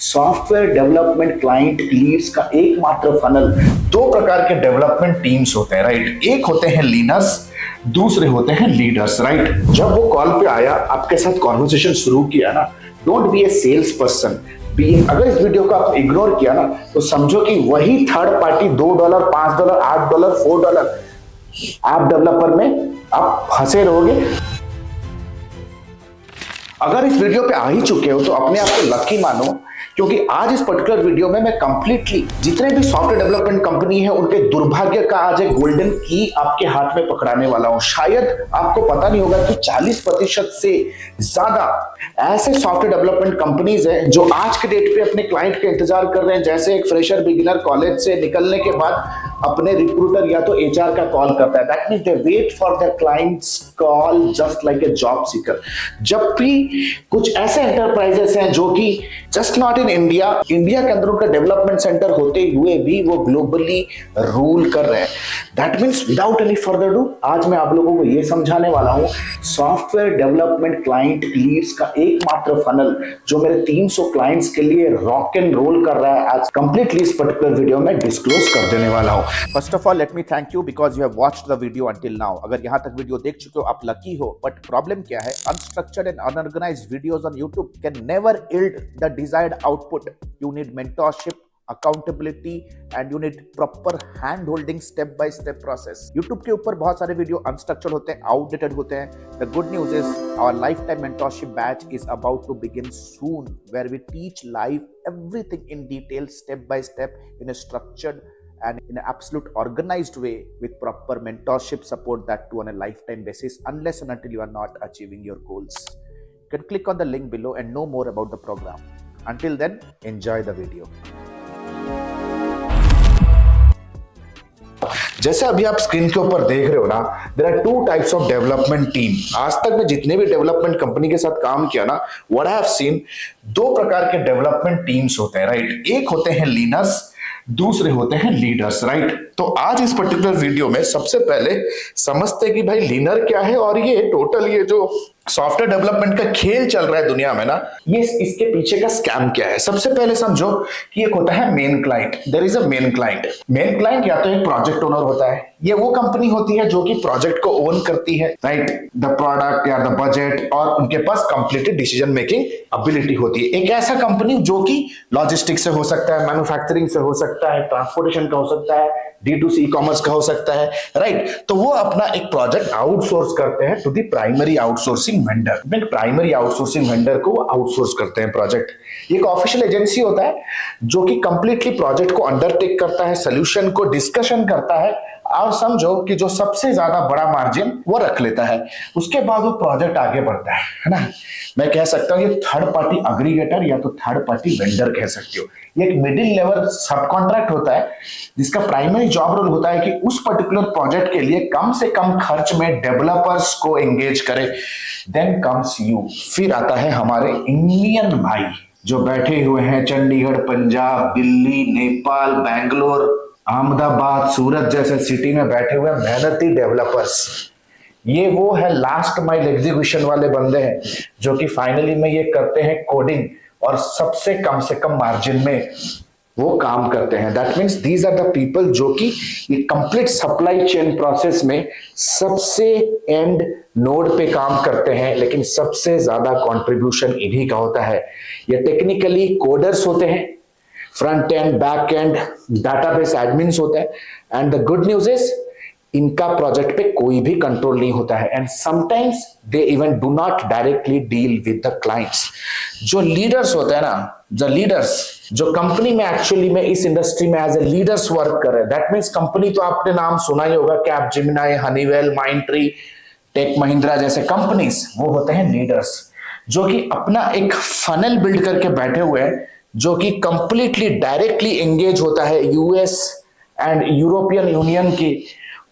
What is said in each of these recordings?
Software development client Leeds का एकमात्र funnel. दो प्रकार के डेवलपमेंट टीम्स होते हैं, राइट। एक होते हैं लीनर्स, दूसरे होते हैं लीडर्स, राइट। जब वो कॉल पे आया, आपके साथ कॉन्वर्सेशन शुरू किया ना, don't be a sales person. अगर इस वीडियो को आप इग्नोर किया ना, तो समझो कि वही थर्ड पार्टी $2, $5, $8, $4 आप डेवलपर में आप फंसे रहोगे। अगर इस वीडियो पे आ ही चुके हो तो अपने आप को लकी मानो, क्योंकि आज इस पर्टिकुलर वीडियो में मैं कंप्लीटली जितने भी सॉफ्टवेयर डेवलपमेंट कंपनी है उनके दुर्भाग्य का आज एक गोल्डन की आपके हाथ में पकड़ाने वाला हूं। शायद आपको पता नहीं होगा कि 40% से ज्यादा ऐसे सॉफ्टवेयर डेवलपमेंट कंपनीज हैं जो आज के डेट पे अपने क्लाइंट का इंतजार कर रहे हैं। जैसे एक फ्रेशर बिगिनर कॉलेज से निकलने के बाद अपने रिक्रूटर या तो एचआर का कॉल करता है, that means they wait for the clients call just like a job seeker. जब भी कुछ ऐसे एंटरप्राइजेस हैं जो कि जस्ट नॉट इन इंडिया के अंदर उनका डेवलपमेंट सेंटर होते हुए भी वो ग्लोबली रूल कर रहे हैं, that means without any further do आज मैं आप लोगों को ये समझाने वाला हूं सॉफ्टवेयर डेवलपमेंट क्लाइंट लीड्स का एकमात्र फनल जो मेरे 300 क्लाइंट्स के लिए रॉक एंड रोल कर रहा है, आज कंप्लीटली इस पर्टिकुलर वीडियो में डिस्क्लोज कर देने वाला हूं। First of all let me thank you because you have watched the video until now. अगर यहाँ तक वीडियो देख चुके हो आप लकी हो, बट प्रॉब्लम क्या है, unstructured and unorganised videos on YouTube can never yield the desired output. You need mentorship, accountability and you need proper hand holding step by step process। YouTube के ऊपर बहुत सारे वीडियो अनस्ट्रक्चर्ड होते हैं, outdated होते हैं। The good news is our lifetime mentorship batch is about to begin soon, where we teach live everything in detail, step by step, in a structured and in an absolute organized way with proper mentorship support, that too on a lifetime basis, unless and until you are not achieving your goals. You can click on the link below and know more about the program. Until then, enjoy the video. जैसे अभी आप screen के ऊपर देख रहे हो ना, there are 2 types of development team. आज तक मैं जितने भी डेवलपमेंट कंपनी के साथ काम किया ना, व्हाट आई हैव सीन, 2 प्रकार के डेवलपमेंट टीम्स होते हैं, राइट। एक होते हैं लीनर्स, दूसरे होते हैं लीडर्स, राइट। तो आज इस पर्टिकुलर वीडियो में सबसे पहले समझते हैं कि भाई लीनर क्या है और ये टोटल ये जो सॉफ्टवेयर डेवलपमेंट का खेल चल रहा है दुनिया में ना, ये इसके पीछे का स्कैम क्या है। सबसे पहले समझो कि एक होता है main client. There is a main client. Main client या तो एक प्रोजेक्ट ओनर होता है, ये वो कंपनी होती है जो कि प्रोजेक्ट को ओन करती है, राइट, द प्रोडक्ट या द बजट, और उनके पास कंप्लीट डिसीजन मेकिंग एबिलिटी होती है। एक ऐसा कंपनी जो कि लॉजिस्टिक्स से हो सकता है, मैन्युफैक्चरिंग से हो सकता है, ट्रांसपोर्टेशन का हो सकता है, D2C कॉमर्स का हो सकता है, राइट। तो वो अपना एक प्रोजेक्ट आउटसोर्स करते हैं to the primary outsourcing vendor. Primary outsourcing vendor को वो आउटसोर्स करते हैं प्रोजेक्ट। एक ऑफिशियल एजेंसी होता है जो कि कंप्लीटली प्रोजेक्ट को अंडरटेक करता है, सोल्यूशन को डिस्कशन करता है और समझो कि जो सबसे ज्यादा बड़ा मार्जिन वो रख लेता है। उसके बाद वो प्रोजेक्ट आगे बढ़ता है ना। मैं कह सकता हूँ ये थर्ड पार्टी अग्रीगेटर या तो थर्ड पार्टी वेंडर कह सकते हो। ये एक मिडिल लेवल सब कॉन्ट्रैक्ट होता है जिसका प्राइमरी जॉब रोल होता है कि उस पर्टिकुलर प्रोजेक्ट के लिए कम से कम खर्च में डेवलपर्स को एंगेज करे। देन कम्स यू, फिर आता है हमारे इंडियन भाई जो बैठे हुए हैं चंडीगढ़, पंजाब, दिल्ली, नेपाल, बैंगलोर, अहमदाबाद, सूरत जैसे सिटी में बैठे हुए मेहनती डेवलपर्स। ये वो है लास्ट माइल एग्जीक्यूशन वाले बंदे हैं जो कि फाइनली में ये करते हैं कोडिंग और सबसे कम से कम मार्जिन में वो काम करते हैं। That means these are the people जो कि ये कंप्लीट सप्लाई चेन प्रोसेस में सबसे एंड नोड पे काम करते हैं, लेकिन सबसे ज्यादा कंट्रीब्यूशन इन्हीं का होता है। ये टेक्निकली कोडर्स होते हैं, front end back and database admins होते हैं। And the good news is इनका प्रोजेक्ट पे कोई भी कंट्रोल नहीं होता है, and sometimes they even do not directly deal with the clients. जो लीडर्स होते हैं ना, द लीडर्स जो कंपनी में एक्चुअली में इस इंडस्ट्री में एज ए लीडर्स वर्क कर रहे हैं, दैट मीन्स कंपनी तो आपने नाम सुना ही होगा, Capgemini, Honeywell, Mindtree, Tech Mahindra जैसे कंपनीज, वो होते हैं लीडर्स जो कि अपना एक फनल बिल्ड करके बैठे हुए हैं जो कि कंप्लीटली डायरेक्टली एंगेज होता है यूएस एंड यूरोपियन यूनियन की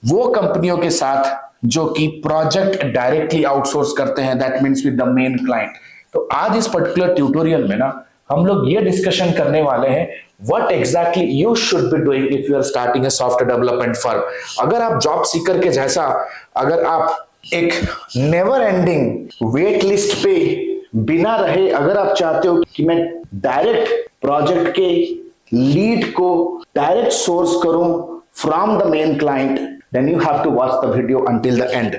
वो कंपनियों के साथ जो कि प्रोजेक्ट डायरेक्टली आउटसोर्स करते हैं, that means with the main client. तो आज इस पर्टिकुलर ट्यूटोरियल में ना हम लोग ये डिस्कशन करने वाले हैं what exactly you should be doing if you are starting a software development firm. अगर आप जॉब सीकर के जैसा, अगर आप एक नेवर एंडिंग वेट लिस्ट पे बिना रहे, अगर आप चाहते हो कि मैं डायरेक्ट प्रोजेक्ट के लीड को डायरेक्ट सोर्स करूं from the main client, then you have to watch the video until the end.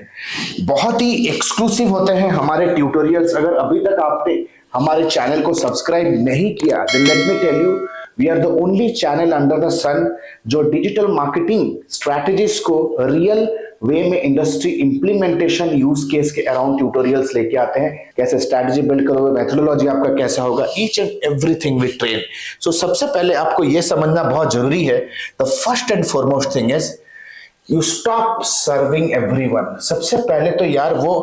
बहुत ही एक्सक्लूसिव होते हैं हमारे ट्यूटोरियल्स। अगर अभी तक आपने हमारे चैनल को सब्सक्राइब नहीं किया, then let me tell you, we are the only channel under the sun जो डिजिटल मार्केटिंग स्ट्रैटेजीज को रियल वे में इंडस्ट्री इंप्लीमेंटेशन यूज केस के अराउंड ट्यूटोरियल्स लेके आते हैं। कैसे स्ट्रैटेजी बिल्ड करोगे, मेथोडोलॉजी आपका कैसा होगा, each and everything we train. So सबसे पहले आपको यह समझना बहुत जरूरी है, the first and foremost thing is you stop serving everyone. सबसे पहले तो यार वो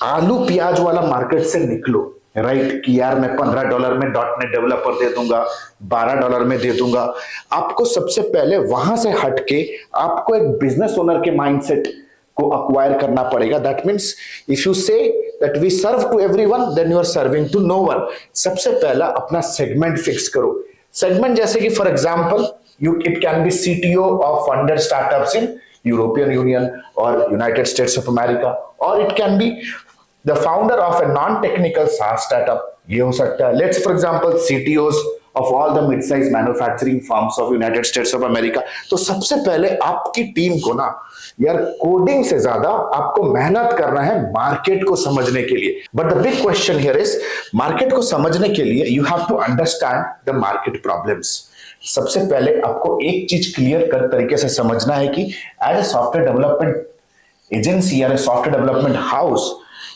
आलू प्याज वाला मार्केट से निकलो, राइट कि यार मैं $15 में .NET डेवलपर दे दूंगा, $12 में दे दूंगा। आपको सबसे पहले वहां से हटके आपको एक बिजनेस ओनर के माइंडसेट को अक्वायर करना पड़ेगा। That means if you say that we serve to everyone, then you are serving to no one. सबसे पहला अपना सेगमेंट फिक्स करो। सेगमेंट जैसे कि for example it can be CTO of funded startups in European Union और United States of America, और it can be the founder of a non-technical SaaS startup, ये हो सकता है। Let's for example CTOs of all the mid-sized manufacturing firms of United States of America। तो सबसे पहले आपकी टीम को ना यार कोडिंग से ज्यादा आपको मेहनत करना है मार्केट को समझने के लिए। But the big question here is, market को समझने के लिए you have to understand the market problems. सबसे पहले आपको एक चीज क्लियर कर तरीके से समझना है कि as a software development agency या software development house,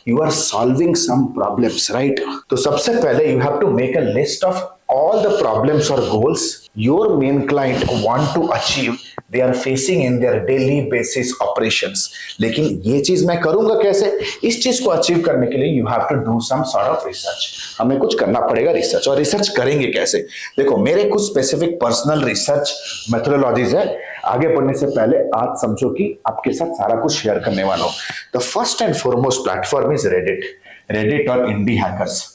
you are solving some problems, right? तो सबसे पहले you have to make a list of all the problems or goals your main client want to achieve, they are facing in their daily basis operations। लेकिन ये चीज मैं करूंगा कैसे? इस चीज को अचीव करने के लिए you have to do some sort of research। हमें कुछ करना पड़ेगा रिसर्च। और रिसर्च करेंगे कैसे? देखो मेरे कुछ स्पेसिफिक पर्सनल रिसर्च मेथोडोलॉजीज है। आगे बढ़ने से पहले आज समझो कि आपके साथ सारा कुछ शेयर करने वाला हूं। The first and foremost platform is Reddit और इंडी हैकर्स।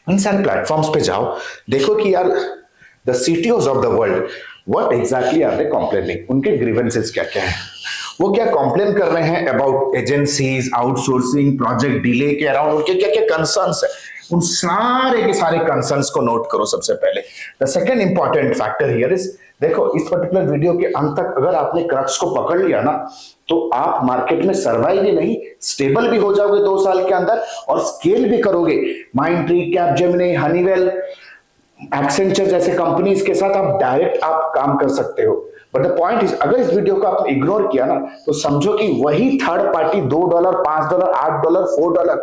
इन सारे प्लेटफॉर्म्स पे जाओ, देखो कि यार the CTOs of the world what exactly are they complaining, उनके ग्रीवेंसेस क्या क्या है, वो क्या कंप्लेन कर रहे हैं about agencies, outsourcing, project delay के अराउंड, उनके क्या क्या कंसर्न्स है। उन सारे के सारे कंसर्न्स को नोट करो सबसे पहले। The second important factor here is, देखो इस पर्टिकुलर वीडियो के अंत तक अगर आपने क्रक्स को पकड़ लिया ना, तो आप मार्केट में सर्वाइव ही नहीं, स्टेबल भी हो जाओगे 2 साल के अंदर और स्केल भी करोगे। माइंडट्री, कैपजेमिनी, हनीवेल, एक्सेंचर जैसे कंपनीज के साथ आप डायरेक्ट आप काम कर सकते हो। बट द पॉइंट इज, अगर इस वीडियो को आपने इग्नोर किया ना, तो समझो कि वही थर्ड पार्टी $2, $5, $8, $4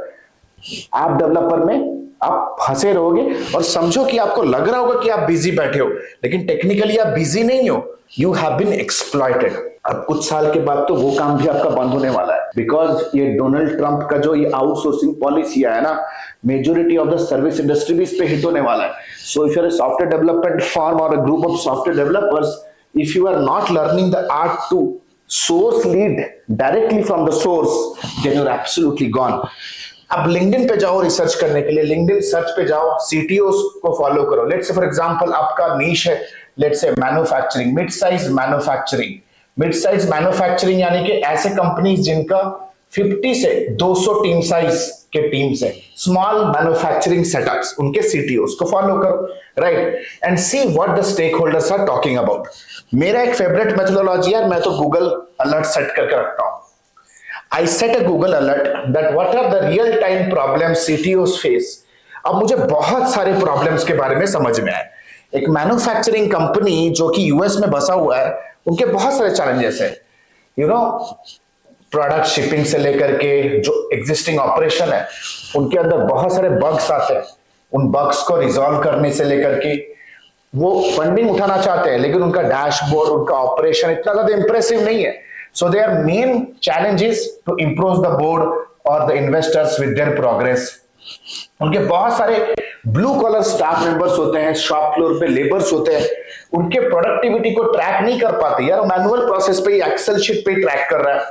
आप डेवलपर में आप फंसे रहोगे और समझो कि आपको लग रहा होगा कि आप बिजी बैठे हो, लेकिन टेक्निकली आप बिजी नहीं हो, यू हैव बीन एक्सप्लॉइटेड। अब कुछ साल के बाद तो वो काम भी आपका बंद होने वाला है, बिकॉज ये डोनाल्ड ट्रंप का जो ये आउटसोर्सिंग पॉलिसी है ना, majority of the service industry भी इस पे हिट होने वाला है। So if you are a software development firm और a group of software developers, if you are not learning the art to source lead directly from the source, then you are absolutely gone. अब LinkedIn पे जाओ research करने के लिए, LinkedIn search पे जाओ, CTOs को फॉलो करो। लेट्स से फॉर एग्जांपल आपका नीश है, let's say manufacturing, mid size manufacturing यानी कि ऐसे कंपनीज जिनका 50 से 200 टीम साइज के टीम्स है, स्मॉल मैन्युफैक्चरिंग सेटअप्स, उनके CTOs को फॉलो करो, right, and see what the stakeholders are talking about. मेरा एक फेवरेट मेथोडोलॉजी है, मैं तो गूगल अलर्ट सेट करके रखता हूं। I set a Google alert that what are the real time problems CTOs face। अब मुझे बहुत सारे प्रॉब्लम्स के बारे में समझ में आए। एक मैन्युफैक्चरिंग कंपनी जो कि US में बसा हुआ है, उनके बहुत सारे चैलेंजेस है, यू नो, प्रोडक्ट शिपिंग से लेकर के जो एग्जिस्टिंग ऑपरेशन है उनके अंदर बहुत सारे बग्स आते हैं। उन बग्स को रिजॉल्व करने से लेकर के वो फंडिंग उठाना चाहते हैं, लेकिन उनका डैशबोर्ड, उनका ऑपरेशन इतना ज्यादा इंप्रेसिव नहीं है। So their main challenge is to improve the board or the investors with their progress। उनके बहुत सारे ब्लू कॉलर स्टाफ मेंबर्स होते हैं, शॉप फ्लोर पे लेबर्स होते हैं, उनके प्रोडक्टिविटी को ट्रैक नहीं कर पाते यार, मैनुअल प्रोसेस पे, एक्सेल शीट पे ट्रैक कर रहा है।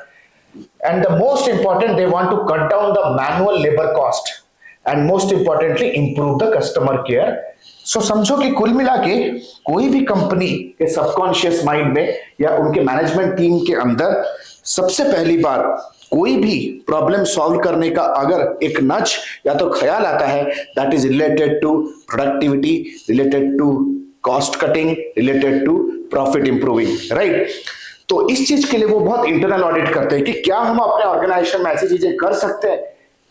And the most important, they want to cut down the manual labour cost and most importantly improve the customer care. So समझो कि कुल मिला के कोई भी कंपनी के सबकॉन्शियस माइंड में या उनके मैनेजमेंट टीम के अंदर सबसे पहली बार कोई भी प्रॉब्लम सॉल्व करने का अगर एक नच या तो ख्याल आता है, that is related to productivity, related to cost cutting, related to profit improving, right. तो इस चीज के लिए वो बहुत इंटरनल ऑडिट करते हैं कि क्या हम अपने ऑर्गेनाइजेशन में ऐसी चीजें कर सकते हैं,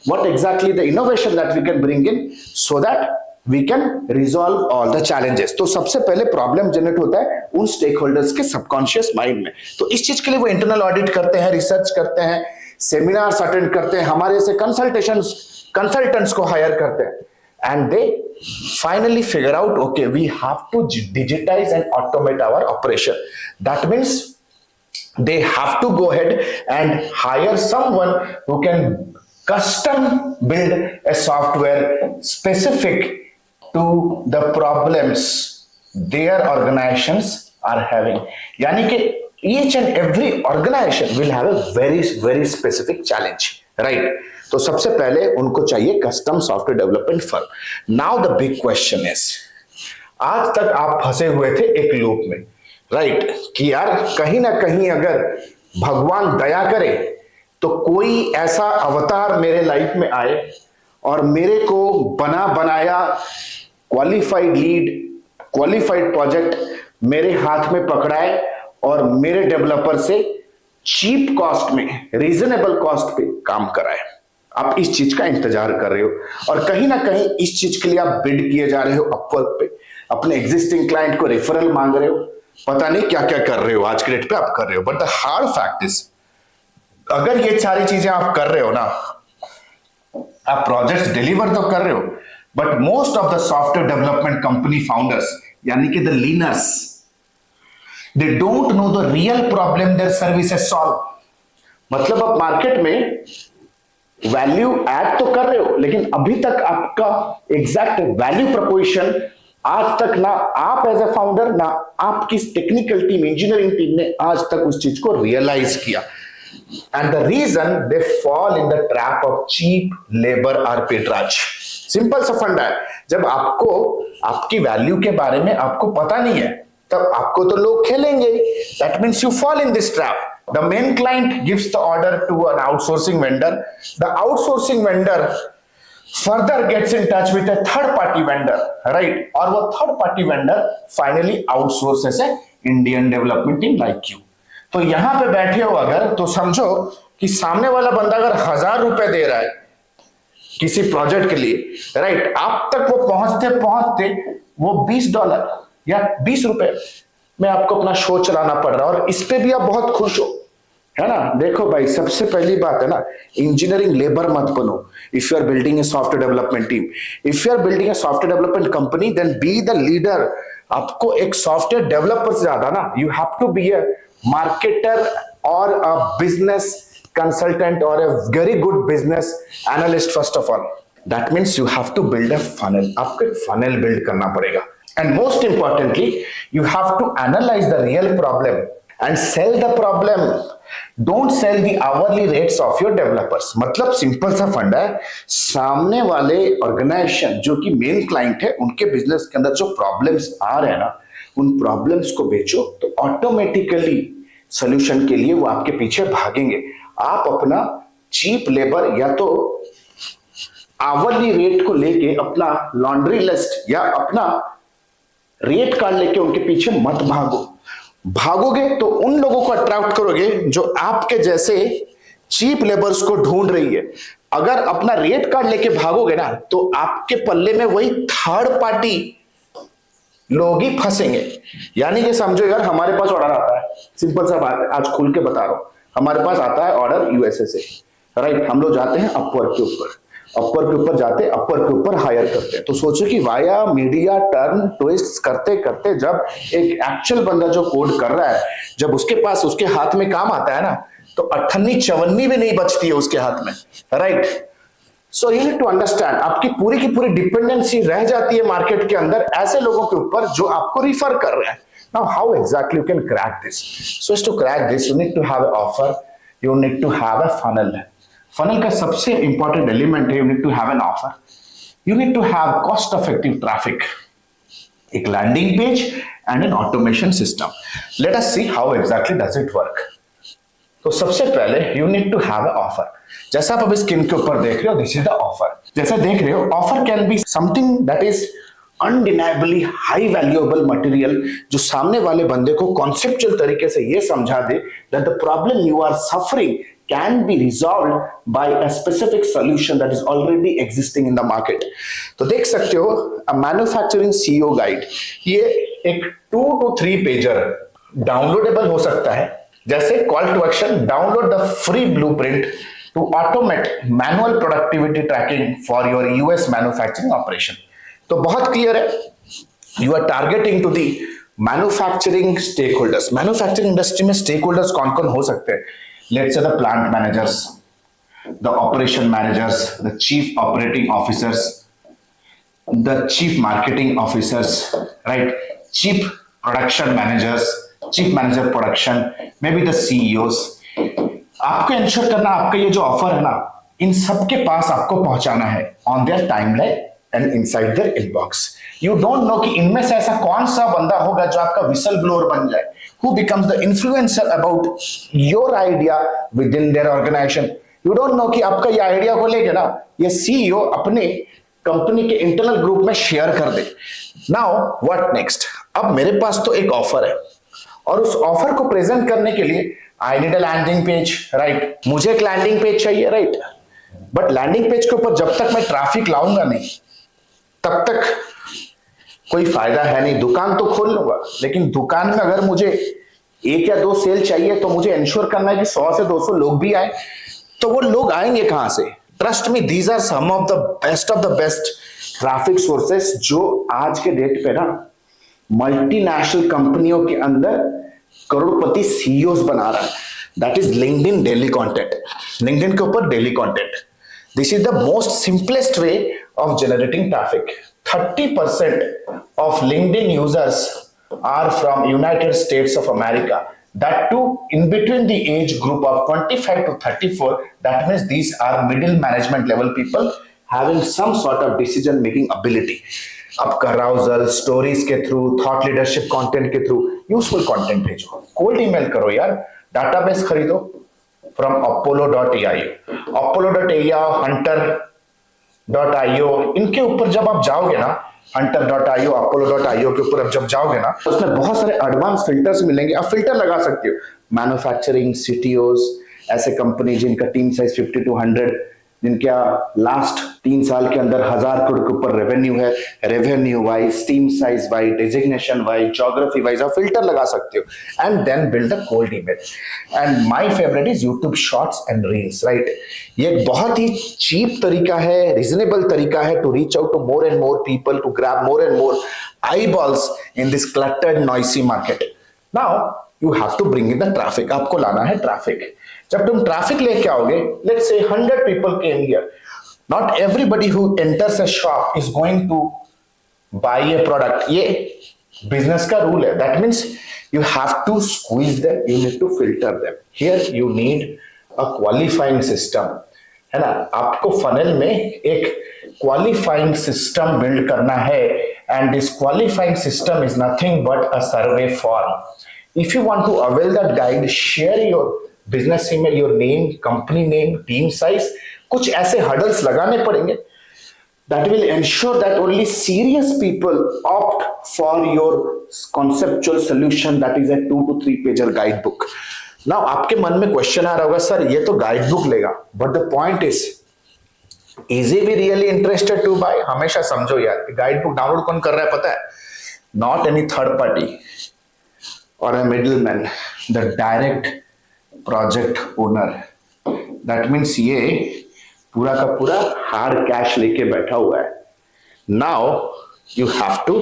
what exactly the innovation that we can bring in so that we can resolve all the challenges। तो सबसे पहले प्रॉब्लम जनरेट होता है उन स्टेक होल्डर्स के सबकॉन्शियस माइंड में। तो इस चीज के लिए वो इंटरनल ऑडिट करते हैं, रिसर्च करते हैं, सेमिनार्स अटेंड करते हैं, हमारे से कंसल्टेंट्स को हायर करते हैं, and they finally figure out, okay, we have to digitize and automate our operation। that means they have to go ahead and hire someone who can custom build a software specific to the problems their organizations are having। यानी कि each and every organization will have a very specific challenge, right। तो सबसे पहले उनको चाहिए custom software development firm. Now the big question is, आज तक आप फंसे हुए थे एक लूप में, राइट, कि यार कहीं ना कहीं अगर भगवान दया करे तो कोई ऐसा अवतार मेरे लाइफ में आए और मेरे को बना बनाया क्वालिफाइड लीड, क्वालिफाइड प्रोजेक्ट मेरे हाथ में पकड़ाए और मेरे डेवलपर से चीप कॉस्ट में, रीजनेबल कॉस्ट पे काम कराए। आप इस चीज का इंतजार कर रहे हो और कहीं ना कहीं इस चीज के लिए आप बिड किए जा रहे हो अपवर्क पे, अपने एग्जिस्टिंग क्लाइंट को रेफरल मांग रहे हो, पता नहीं क्या क्या कर रहे हो, आज के डेट पे आप कर रहे हो। But the hard fact is, अगर ये सारी चीजें आप कर रहे हो ना, आप प्रोजेक्ट्स डिलीवर तो कर रहे हो, but most of the software development company founders यानी कि the learners, they don't know the real problem their services solve. मतलब आप मार्केट में वैल्यू ऐड तो कर रहे हो, लेकिन अभी तक आपका एग्जैक्ट वैल्यू प्रोपोजिशन आज तक ना आप एज ए फाउंडर, ना आपकी टेक्निकल टीम, इंजीनियरिंग टीम ने आज तक उस चीज को रियलाइज किया। And the reason they fall in the trap of cheap labour arbitrage. Simple सा फंडा है, जब आपको आपकी वैल्यू के बारे में आपको पता नहीं है, तब आपको तो लोग खेलेंगे। That means you fall in this trap. The main client gives the order to an outsourcing vendor. The outsourcing vendor further gets in touch with a third party vendor, right? और वो third party vendor finally outsources a Indian development team like you। तो यहां पे बैठे हो अगर, तो समझो कि सामने वाला बंदा अगर 1000 रुपए दे रहा है किसी प्रोजेक्ट के लिए, राइट, आप तक वो पहुंचते पहुंचते वो $20 या 20 रुपए में आपको अपना शो चलाना पड़ रहा है, और इस पे भी आप बहुत खुश हो, है ना। देखो भाई, सबसे पहली बात है ना, इंजीनियरिंग लेबर मत बनो। If you are building a software development team, if you are building a software development company, then be the leader. आपको एक सॉफ्टवेयर डेवलपर से ज्यादा ना, you have to be a marketer और अ बिजनेस कंसल्टेंट और a very good business analyst first of all. That means you have to build a funnel. आपको एक funnel build करना पड़ेगा। And most importantly, you have to analyze the real problem and sell the problem। Don't sell the hourly rates of your developers। मतलब simple सा फंडा है, सामने वाले ऑर्गेनाइजेशन जो कि मेन क्लाइंट है, उनके बिजनेस के अंदर जो प्रॉब्लम्स आ रहे हैं ना, उन प्रॉब्लम्स को बेचो तो ऑटोमेटिकली सोल्यूशन के लिए वो आपके पीछे भागेंगे। आप अपना चीप लेबर या तो आवरली रेट को लेके अपना लॉन्ड्री लिस्ट या अपना रेट कार्ड लेके उनके पीछे मत भागोगे तो उन लोगों को अट्रैक्ट करोगे जो आपके जैसे चीप लेबर्स को ढूंढ रही है। अगर अपना रेट कार्ड लेके भागोगे ना, तो आपके पल्ले में वही थर्ड पार्टी लोग ही फंसेंगे। यानी कि समझो यार, हमारे पास ऑर्डर आता है, सिंपल सा बात है, आज खुल के बता रहा हूं, हमारे पास आता है ऑर्डर यूएसए से, राइट। हम लोग जाते हैं अपवर्क के ऊपर जाते, अपवर्क के ऊपर हायर करते हैं। तो सोचो कि वाया मीडिया टर्न ट्विस्ट करते करते जब एक एक्चुअल बंदा जो कोड कर रहा है, जब उसके पास उसके हाथ में काम आता है ना, तो 98-54 भी नहीं बचती है उसके हाथ में, right. So you need to understand, आपकी पूरी की पूरी डिपेंडेंसी रह जाती है मार्केट के अंदर ऐसे लोगों के ऊपर जो आपको रिफर कर रहे हैं। Now how exactly you can crack this? So to crack this you need to have a offer, you need to have a funnel. Funnel का सबसे इंपॉर्टेंट एलिमेंट है, you need to have an offer, you need to have cost effective traffic, एक landing page and an automation system. Let us see how exactly does it work. तो सबसे पहले you need to have a offer. जैसा आप अभी screen के ऊपर देख रहे हो, दिस इज द ऑफर। जैसा देख रहे हो, offer can be something that is undeniably high valuable material, जो सामने वाले बंदे को कॉन्सेप्चुअल तरीके से ये समझा दे that the problem you are suffering can be resolved by a specific solution that is already existing in the market। तो देख सकते हो a manufacturing CEO guide, ये एक 2 to 3 पेजर डाउनलोडेबल हो सकता है। जैसे call to action, download the free blueprint to automate manual productivity tracking for your US manufacturing operation. तो बहुत क्लियर है, you are targeting to the manufacturing stake holders. Manufacturing industry में stake holders कौन कौन हो सकते हैं? Let's say the plant managers, the operation managers, the chief operating officers, the chief marketing officers, right? Chief production managers, chief manager production, maybe the CEOs। आपको ensure करना, आपका ये जो ऑफर है ना, इन सबके पास आपको पहुंचाना है on their timeline and inside their inbox. You don't know कि इनमें से ऐसा कौन सा बंदा होगा जो आपका विसल ब्लोअर बन जाए, who becomes the influencer about your idea within their organization। you don't know कि आपका ये आइडिया को लेके ना ये सीईओ अपने कंपनी के इंटरनल ग्रुप में शेयर कर दे। Now what next? अब मेरे पास तो एक ऑफर है और उस ऑफर को प्रेजेंट करने के लिए I need a landing page, right? मुझे एक लैंडिंग पेज चाहिए, राइट? बट लैंडिंग पेज के ऊपर जब तक मैं ट्रैफिक लाऊंगा नहीं, तब तक कोई फायदा है नहीं। दुकान तो खोल लूंगा, लेकिन दुकान में अगर मुझे 1 या 2 सेल चाहिए तो मुझे इंश्योर करना है कि 100 से 200 लोग भी आए। तो वो लोग आएंगे कहां से? Trust me, these are some of the best traffic sources जो आज के डेट पे ना मल्टीनेशनल कंपनियों के अंदर करोड़पति सीईओज बना रहा है। That is LinkedIn daily content. LinkedIn के ऊपर daily content, this is the most simplest way of generating traffic. 30% of LinkedIn users are from United States of America. That too in between the age group of 25 to 34. That means these are middle management level people having some sort of decision making ability। अब carousel stories के through, thought leadership content के through useful content भेजो, cold email करो यार, database खरीदो from apollo.io, apollo.io, hunter.io, इनके ऊपर जब आप जाओगे ना, hunter.io, apollo.io के ऊपर अब जब जाओगे ना, उसमें बहुत सारे एडवांस फिल्टर्स मिलेंगे। आप फिल्टर लगा सकते हो। मैन्युफैक्चरिंग सीटीओज, ऐसे कंपनी जिनका टीम साइज 50 to 100, जिनका लास्ट 3 साल के अंदर 1000 करोड़ के ऊपर रेवेन्यू है, revenue wise, team size wise, designation wise, geography wise आप फिल्टर लगा सकते हो and then build a cold email. And my favourite is YouTube shorts and reels, right? ये एक बहुत ही चीप तरीका है, रीजनेबल तरीका है to reach out to more and more people, to grab more and more eyeballs in this cluttered noisy market। now you have to bring in the traffic। आपको लाना है ट्रैफिक। जब तुम ट्रैफिक लेके आओगे, let's say 100 people came here, not everybody who enters a shop is going to buy a product। ये business का rule है। that means you have to squeeze them, you need to filter them। here you need a qualifying system, है ना? आपको funnel में एक qualifying system build करना है and this qualifying system is nothing but a survey form। if you want to avail that guide, share your business email, your name, company name, team size, कुछ ऐसे hurdles लगाने पड़ेंगे that will ensure that only serious people opt for your conceptual solution, that is a 2 to 3 pager guidebook। now आपके मन में question आ रहा होगा, sir ये तो गाइडबुक लेगा, but the point is is he be really interested to buy? हमेशा समझो यार, गाइड बुक डाउनलोड कौन कर रहा है पता है? नॉट एनी थर्ड पार्टी और a middleman, the direct project owner. That means ये पूरा का पूरा हार्ड कैश लेके बैठा हुआ है। Now you have to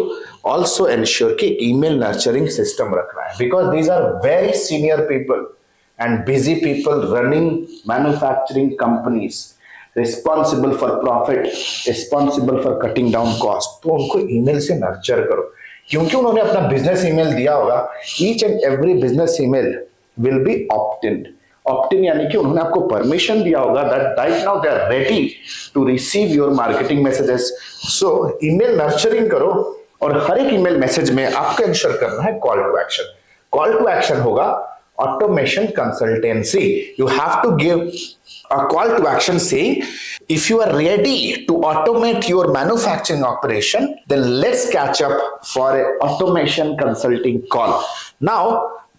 also ensure कि ईमेल नर्चरिंग सिस्टम रख रहा है, because these are very senior people and busy people running manufacturing companies, responsible for profit, responsible for cutting down cost. तो उनको ईमेल से नर्चर करो, क्योंकि उन्होंने अपना बिजनेस ईमेल दिया होगा। Each and every business email will be opt in यानी कि उन्होंने आपको परमिशन दिया होगा that right now they are ready to receive your marketing messages. So email nurturing करो और हर एक ईमेल मैसेज में आपको इंश्योर करना है call to action. Call to action होगा automation consultancy. You have to give a call to action saying, if you are ready to automate your manufacturing operation, then let's catch up for a automation consulting call. Now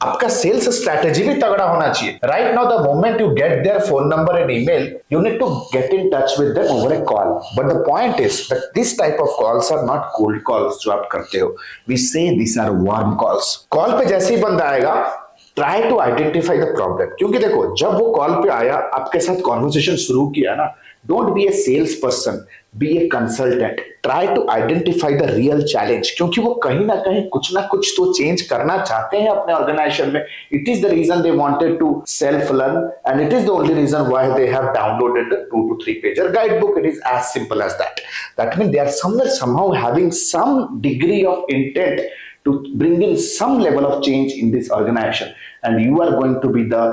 आपका sales strategy भी तगड़ा होना चाहिए. Right now the moment you get their phone number and email, you need to get in touch with them over a call. But the point is that this type of calls are not cold calls जो आप करते हो. We say this are warm calls. Call पे जैसे ही बंदा आएगा, try to identify the problem. क्योंकि देखो, जब वो कॉल पे आया, आपके साथ कॉन्वर्सेशन शुरू किया ना, don't be a sales person, be a consultant. Try to identify the real challenge, क्योंकि वो कहीं ना कुछ तो चेंज करना चाहते हैं अपने ऑर्गेनाइजेशन में. It is the reason they wanted to self learn, and it is the only reason why they have downloaded the 2 to 3 pager guide book. It is as simple as that. That means they are somehow having some degree of intent to bring in some level of change in this organization, and you are going to be the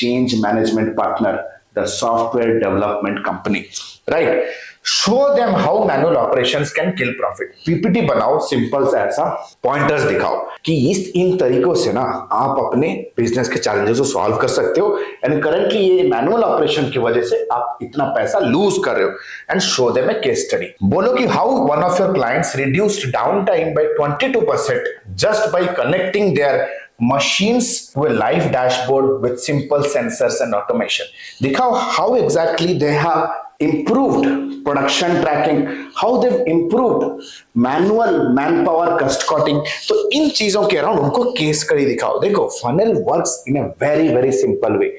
change management partner, the software development company, right? Show them how manual operations can kill profit. PPT बनाओ, simple सा ऐसा pointers दिखाओ कि इन तरीकों से ना आप अपने बिजनेस के चैलेंजेस को सॉल्व कर सकते हो, एंड करंटली ये मैनुअल ऑपरेशन की वजह से आप इतना पैसा लूज कर रहे हो. And show them a case study. बोलो कि how one of your clients reduced down time by 22% just by connecting their machines to a live dashboard with simple sensors and automation. दिखाओ how exactly they have improved production tracking, how they've improved manual manpower cost cutting. तो इन चीजों के around उनको case study दिखाओ. देखो, funnel works in a very simple way.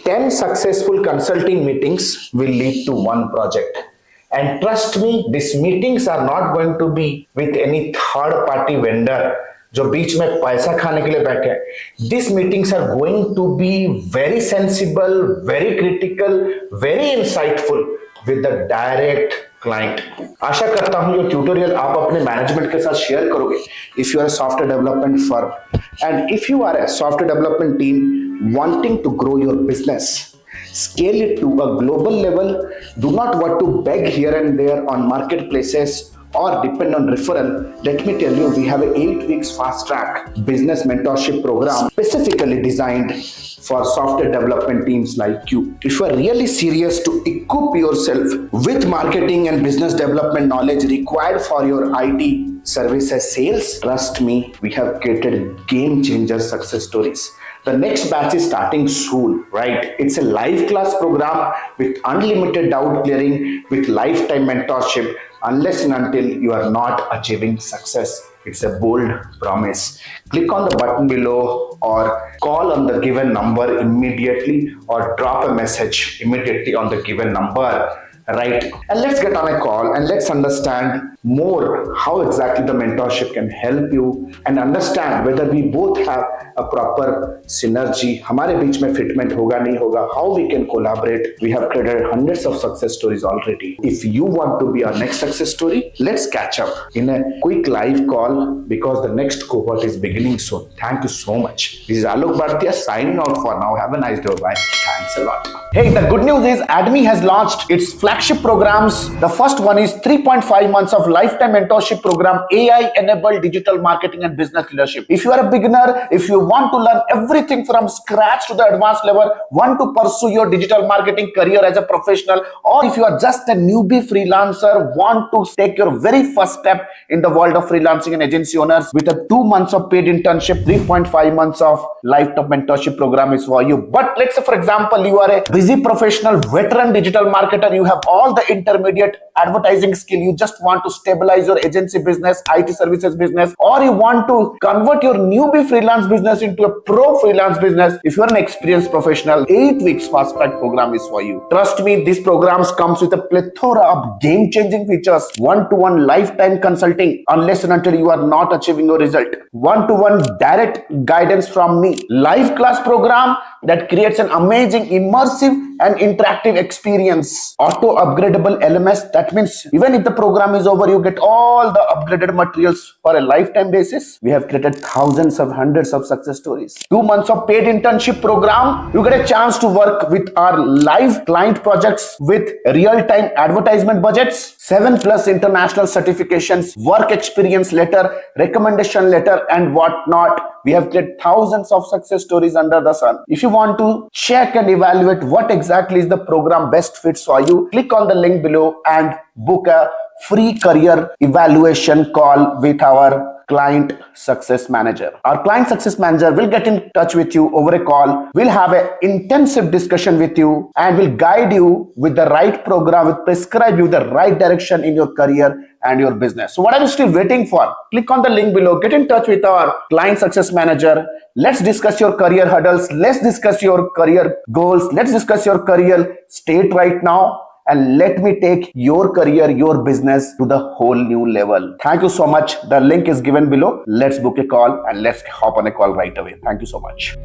10 successful consulting meetings will lead to one project. And trust me, these meetings are not going to be with any third party vendor जो बीच में पैसा खाने के लिए बैठे हैं. This meetings are going to be very sensible, very critical, very insightful with the direct client. आशा करता हूं ये ट्यूटोरियल आप अपने मैनेजमेंट के साथ शेयर करोगे. If you are software development firm and if you are a software development team wanting to grow your business, scale it to a global level. Do not want to beg here and there on marketplaces or depend on referral. Let me tell you, we have an 8 weeks fast track business mentorship program specifically designed for software development teams like you. If you are really serious to equip yourself with marketing and business development knowledge required for your IT services sales, trust me, we have created game changer success stories. The next batch is starting soon, right? It's a live class program with unlimited doubt clearing, with lifetime mentorship, unless and until you are not achieving success. It's a bold promise. Click on the button below or call on the given number immediately, or drop a message immediately on the given number. Right? And let's get on a call and let's understand more how exactly the mentorship can help you, and understand whether we both have a proper synergy. हमारे बीच में fitment होगा नहीं होगा, how we can collaborate. We have created hundreds of success stories already. If you want to be our next success story, let's catch up in a quick live call, because the next cohort is beginning soon. Thank you so much. This is Alok Bhartiya signing out for now. Have a nice day. Bye. Thanks a lot. Hey, the good news is ADME has launched its flagship programs. The first one is 3.5 months of lifetime mentorship program, AI-enabled digital marketing and business leadership. If you are a beginner, if you want to learn everything from scratch to the advanced level, want to pursue your digital marketing career as a professional, or if you are just a newbie freelancer, want to take your very first step in the world of freelancing and agency owners, with a 2 months of paid internship, 3.5 months of lifetime mentorship program is for you. But let's say, for example, you are a busy professional, veteran digital marketer, you have all the intermediate advertising skill, you just want to stabilize your agency business, IT services business, or you want to convert your newbie freelance business into a pro freelance business. If you are an experienced professional, 8 weeks fast track program is for you. Trust me, these programs comes with a plethora of game changing features, one-to-one lifetime consulting unless and until you are not achieving your result, one-to-one direct guidance from me, live class program that creates an amazing immersive and interactive experience, auto upgradable LMS. That means even if the program is over, you get all the upgraded materials for a lifetime basis. We have created thousands of hundreds of success stories. 2 months of paid internship program, you get a chance to work with our live client projects with real-time advertisement budgets, 7+ international certifications, work experience letter, recommendation letter, and whatnot. We have created thousands of success stories under the sun. If you want to check and evaluate what exactly is the program best fits for you, click on the link below and book a free career evaluation call with our client success manager. Our client success manager will get in touch with you over a call. We'll have an intensive discussion with you and will guide you with the right program, will prescribe you the right direction in your career and your business. So what are you still waiting for? Click on the link below, get in touch with our client success manager. Let's discuss your career hurdles. Let's discuss your career goals. Let's discuss your career state right now. And let me take your career, your business to the whole new level. Thank you so much. The link is given below. Let's book a call and let's hop on a call right away. Thank you so much.